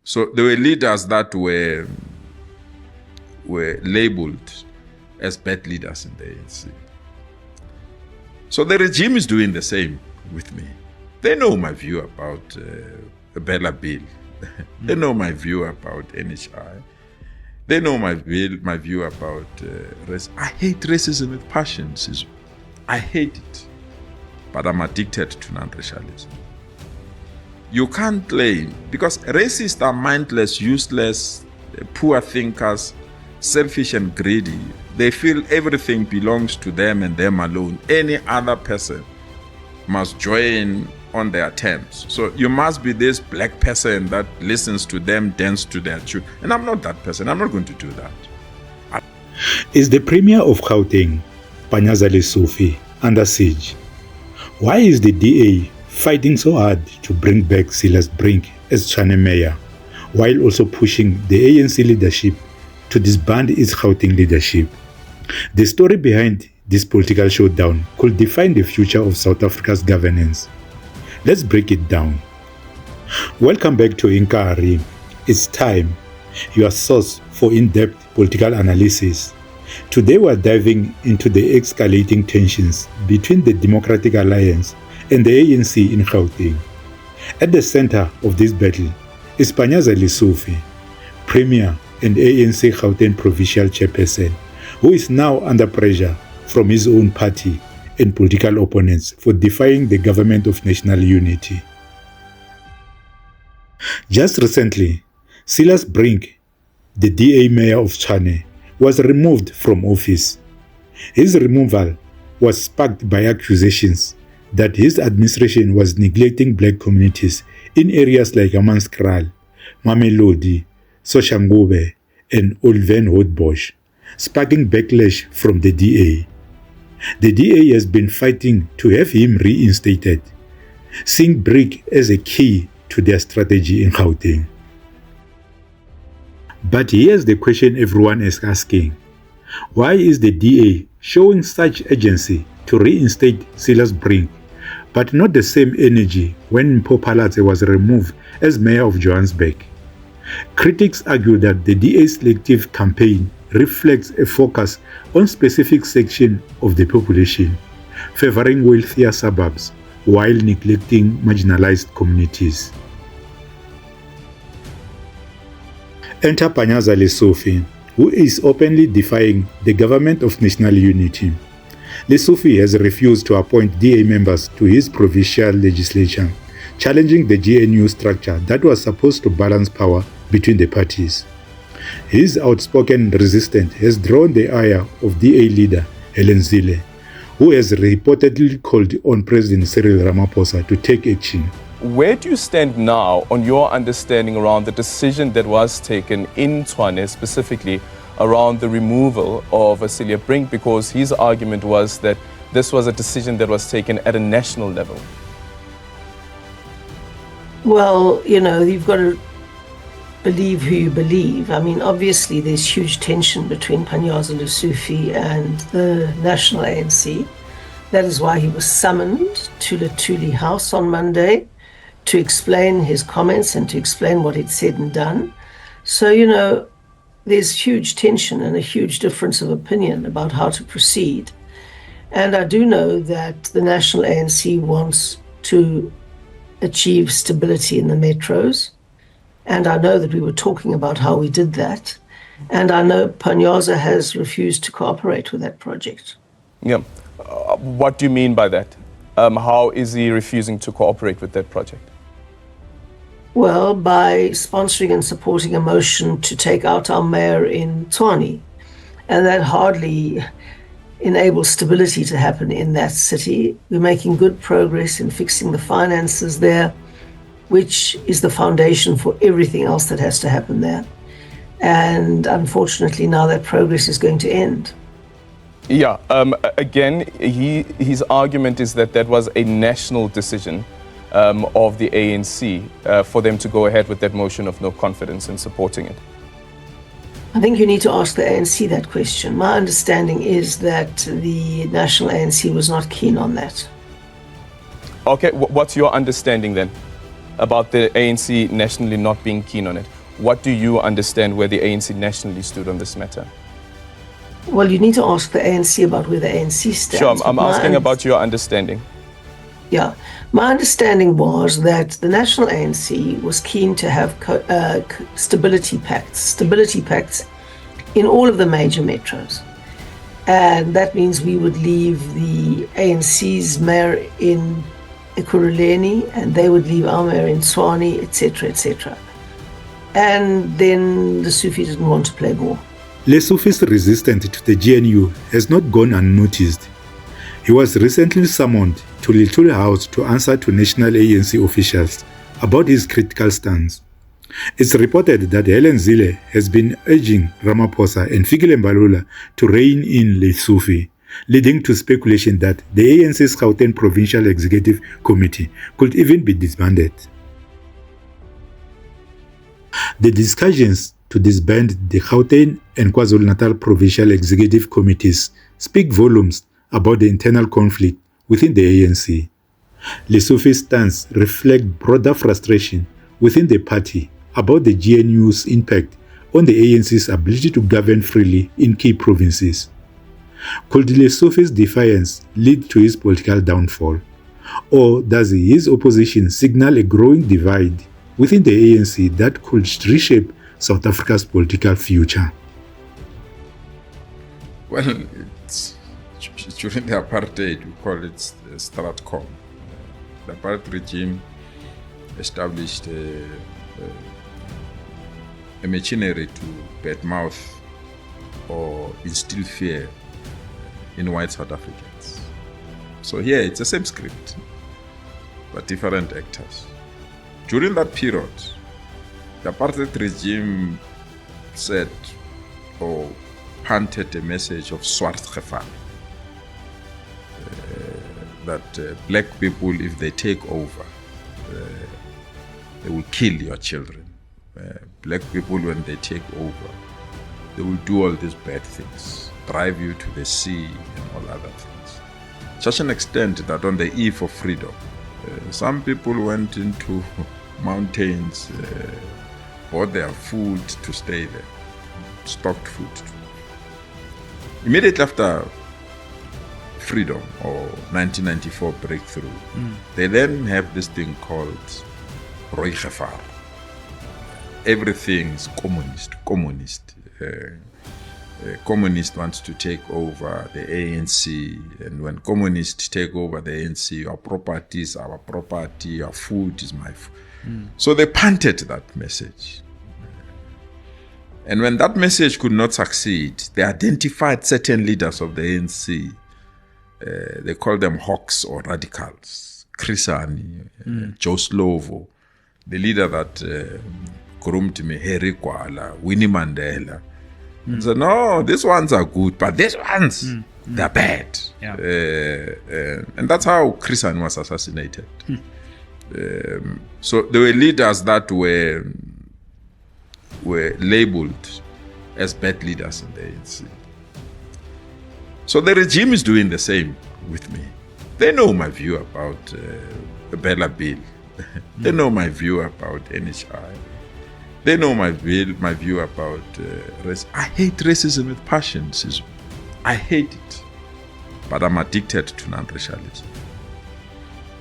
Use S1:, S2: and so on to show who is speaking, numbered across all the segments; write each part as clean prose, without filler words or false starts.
S1: So there were leaders that were labeled as bad leaders in the ANC. So the regime is doing the same with me. They know my view about the Bella Bill. They know my view about NHI. They know my view about race. I hate racism with passion, Sisu. I hate it. But I'm addicted to non-racialism. You can't claim, because racists are mindless, useless, poor thinkers, selfish and greedy. They feel everything belongs to them and them alone. Any other person must join on their terms. So you must be this black person that listens to them, dance to their tune. And I'm not that person. I'm not going to do that.
S2: Is the Premier of Gauteng, Panyaza Lesufi, under siege? Why is the DA fighting so hard to bring back Cilliers Brink as Tshwane mayor, while also pushing the ANC leadership to disband its Gauteng leadership? The story behind this political showdown could define the future of South Africa's governance. Let's break it down. Welcome back to Inkari. It's time, your source for in-depth political analysis. Today we're diving into the escalating tensions between the Democratic Alliance and the ANC in Gauteng. At the center of this battle is Panyaza Lesufi, Premier and ANC Gauteng provincial chairperson, who is now under pressure from his own party and political opponents for defying the government of national unity. Just recently, Cilliers Brink, the DA mayor of Tshwane, was removed from office. His removal was sparked by accusations that his administration was neglecting black communities in areas like Hammanskraal, Mamelodi, Soshanguve, and Old Van Houtbosch, sparking backlash from the DA. The DA has been fighting to have him reinstated, seeing Brink as a key to their strategy in Gauteng. But here's the question everyone is asking. Why is the DA showing such urgency to reinstate Cilliers Brink, but not the same energy when Mpho Phalatse was removed as mayor of Johannesburg? Critics argue that the DA's selective campaign reflects a focus on specific section of the population, favoring wealthier suburbs while neglecting marginalized communities. Enter Panyaza Lesufi, who is openly defying the government of national unity. Lesufi has refused to appoint DA members to his provincial legislature, challenging the GNU structure that was supposed to balance power between the parties. His outspoken resistance has drawn the ire of DA leader Helen Zille, who has reportedly called on President Cyril Ramaphosa to take action.
S3: Where do you stand now on your understanding around the decision that was taken in Tshwane, specifically around the removal of Cilliers Brink, because his argument was that this was a decision that was taken at a national level?
S4: Well, you've got to believe who you believe. I mean, obviously there's huge tension between Panyaza Lesufi and the national ANC. That is why he was summoned to Luthuli House on Monday to explain his comments and to explain what he'd said and done. So, there's huge tension and a huge difference of opinion about how to proceed. And I do know that the national ANC wants to achieve stability in the metros. And I know that we were talking about how we did that. And I know Panyaza has refused to cooperate with that project.
S3: Yeah. What do you mean by that? How is he refusing to cooperate with that project?
S4: Well, by sponsoring and supporting a motion to take out our mayor in Tshwane. And that hardly enables stability to happen in that city. We're making good progress in fixing the finances there, which is the foundation for everything else that has to happen there. And unfortunately, now that progress is going to end.
S3: Yeah, again, his argument is that that was a national decision of the ANC for them to go ahead with that motion of no confidence in supporting it.
S4: I think you need to ask the ANC that question. My understanding is that the national ANC was not keen on that.
S3: Okay, what's your understanding then? about the ANC nationally not being keen on it. What do you understand where the ANC nationally stood on this matter?
S4: Well, you need to ask the ANC about where the ANC stands.
S3: Sure, I'm asking about your understanding.
S4: Yeah, my understanding was that the national ANC was keen to have stability pacts in all of the major metros. And that means we would leave the ANC's mayor in Ekurhuleni and they would leave our mayor in Tshwane, etc., etc. And then Lesufi didn't want to play ball.
S2: Lesufi's resistance to the GNU has not gone unnoticed. He was recently summoned to Luthuli House to answer to national ANC officials about his critical stance. It's reported that Helen Zille has been urging Ramaphosa and Fikile Mbalula to rein in Lesufi, leading to speculation that the ANC's Gauteng Provincial Executive Committee could even be disbanded. The discussions to disband the Gauteng and KwaZulu-Natal Provincial Executive Committees speak volumes about the internal conflict within the ANC. Lesufi's stance reflects broader frustration within the party about the GNU's impact on the ANC's ability to govern freely in key provinces. Could Lesufi's defiance lead to his political downfall? Or does his opposition signal a growing divide within the ANC that could reshape South Africa's political future?
S1: Well, during the apartheid, we call it Stratcom. The apartheid regime established a machinery to badmouth or instill fear in white South Africans. So here it's the same script, but different actors. During that period, the apartheid regime said or planted a message of swart gevaar. That black people, if they take over, they will kill your children. Black people, when they take over, they will do all these bad things, drive you to the sea and all other things. Such an extent that on the eve of freedom, some people went into mountains, bought their food to stay there, stocked food. Immediately after freedom or 1994 breakthrough, they then have this thing called Roy Gevaar. Everything is communist. Communist wants to take over the ANC, and when communists take over the ANC, your property is our property, your food is my food. So they planted that message. And when that message could not succeed, they identified certain leaders of the ANC. They call them hawks or radicals. Chrisani, Joe Slovo, the leader that groomed me, Harry Kwala, Winnie Mandela. And said, no, these ones are good, but these ones, they're bad.
S5: Yeah.
S1: And that's how Chrisani was assassinated. So there were leaders that were labeled as bad leaders in the ANC. So the regime is doing the same with me. They know my view about the Bella Bill. They know my view about NHI. They know my view about race. I hate racism with passion, Sisu. I hate it. But I'm addicted to non-racialism.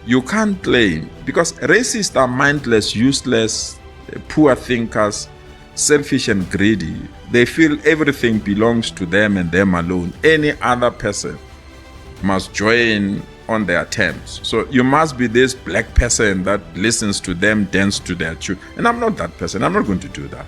S1: You can't claim, because racists are mindless, useless, poor thinkers, selfish and greedy. They feel everything belongs to them and them alone. Any other person must join on their terms. So you must be this black person that listens to them, dance to their tune. And I'm not that person. I'm not going to do that.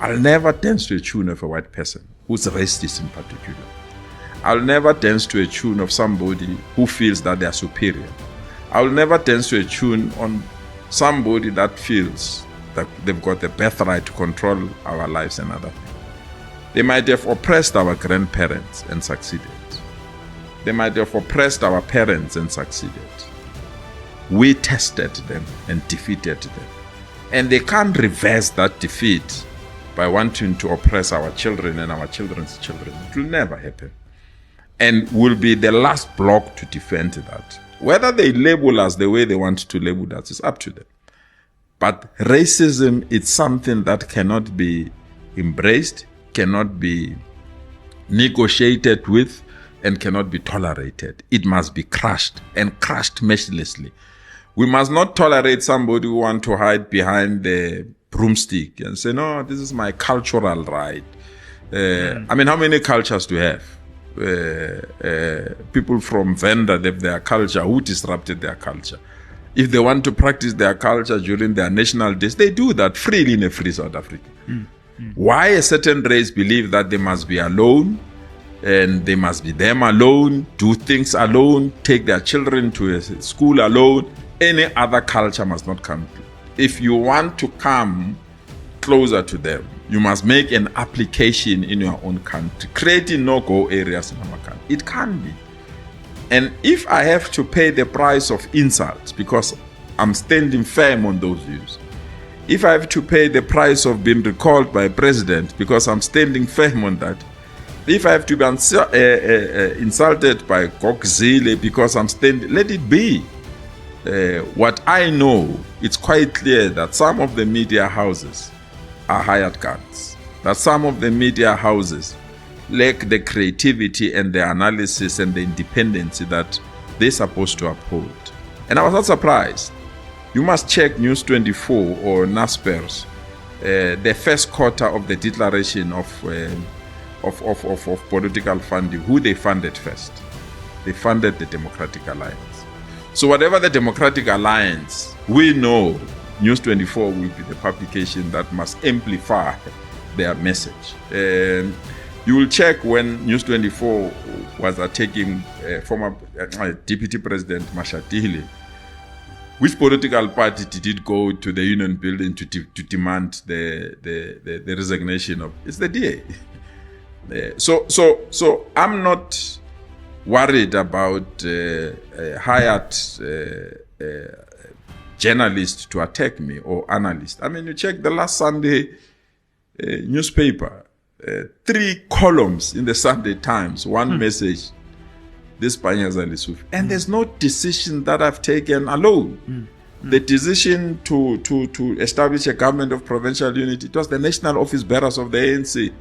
S1: I'll never dance to a tune of a white person who's racist in particular. I'll never dance to a tune of somebody who feels that they are superior. I'll never dance to a tune on somebody that feels that they've got the birthright to control our lives and other things. They might have oppressed our grandparents and succeeded. They might have oppressed our parents and succeeded. We tested them and defeated them. And they can't reverse that defeat by wanting to oppress our children and our children's children. It will never happen. And we'll be the last bloc to defend that. Whether they label us the way they want to label us is up to them. But racism is something that cannot be embraced, cannot be negotiated with, and cannot be tolerated. It must be crushed, and crushed mercilessly. We must not tolerate somebody who wants to hide behind the broomstick and say, no, this is my cultural right. I mean, how many cultures do you have? People from Venda, they have their culture. Who disrupted their culture? If they want to practice their culture during their national days, they do that freely in a free South Africa. Why a certain race believe that they must be alone, and they must be them alone, do things alone, take their children to a school alone? Any other culture must not come. If you want to come closer to them, you must make an application in your own country, creating no-go areas in our country. It can be. And if I have to pay the price of insults because I'm standing firm on those views, if I have to pay the price of being recalled by a president because I'm standing firm on that, if I have to be insulted by Zille because I'm standing, let it be. What I know, it's quite clear that some of the media houses are hired guns, that some of the media houses lack the creativity and the analysis and the independence that they're supposed to uphold. And I was not surprised. You must check News 24 or Naspers, the first quarter of the declaration of political funding, who they funded first. They funded the Democratic Alliance. So whatever the Democratic Alliance, we know News 24 will be the publication that must amplify their message. You will check when News 24 was attacking former Deputy President Mashatile. Which political party did it go to the Union Building to demand the resignation of? It's the DA. So I'm not worried about hired journalists to attack me or analysts. I mean, you check the last Sunday newspaper, 3 columns in the Sunday Times, one message, this Panyaza Lesufi. And there's no decision that I've taken alone. The decision to establish a government of provincial unity, it was the national office bearers of the ANC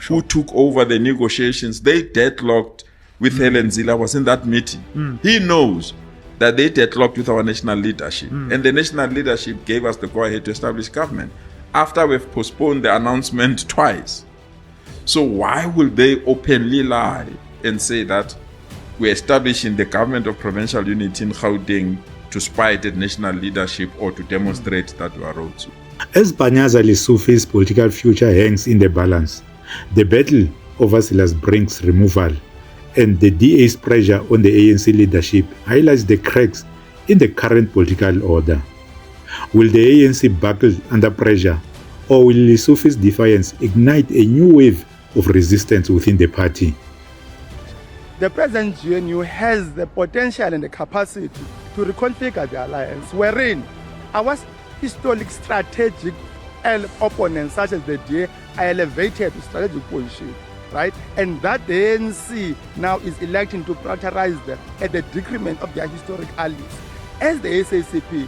S1: who took over the negotiations. They deadlocked with Helen Zille. I was in that meeting. He knows that they deadlocked with our national leadership. And the national leadership gave us the go-ahead to establish government after we've postponed the announcement twice. So why will they openly lie and say that we're establishing the government of provincial unity in Gauteng to spite at national leadership or to demonstrate that we are roads?
S2: As Panyaza Lesufi's political future hangs in the balance, the battle over Cilliers Brink's removal and the DA's pressure on the ANC leadership highlights the cracks in the current political order. Will the ANC buckle under pressure, or will Lesufi's defiance ignite a new wave of resistance within the party?
S5: The present GNU has the potential and the capacity to reconfigure the alliance, wherein our historic strategic opponents such as the DA are elevated to strategic position, right? And that the ANC now is electing to prioritize them at the decrement of their historic allies. As the SACP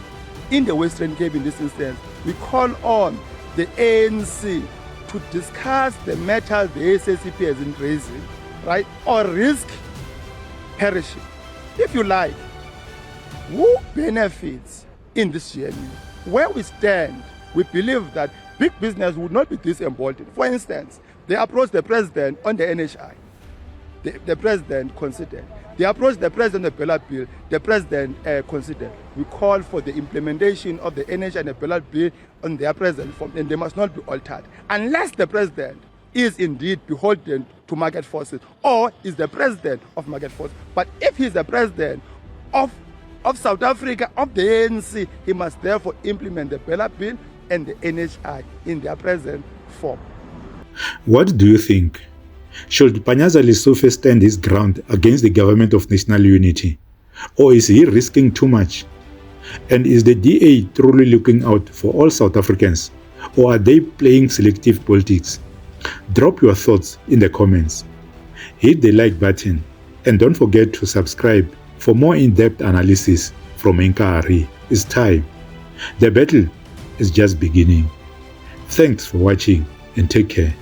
S5: in the Western Cape in this instance, we call on the ANC to discuss the matters the SACP has been raising, right? Or risk perishing. If you like, who benefits in this journey? Where we stand, we believe that big business would not be this emboldened. For instance, they approached the president on the NHI. The president considered. They approached the president on the ballot bill. The president considered. We call for the implementation of the NHI and the ballot bill on their present form, and they must not be altered unless the president is indeed beholden to market forces or is the president of market forces. But if he's the president of South Africa, of the ANC, he must therefore implement the ballot bill and the NHI in their present form.
S2: What do you think? Should Panyaza Lesufi stand his ground against the government of national unity? Or is he risking too much? And is the DA truly looking out for all South Africans? Or are they playing selective politics? Drop your thoughts in the comments. Hit the like button and don't forget to subscribe for more in-depth analysis from Nkari. It's time. The battle is just beginning. Thanks for watching and take care.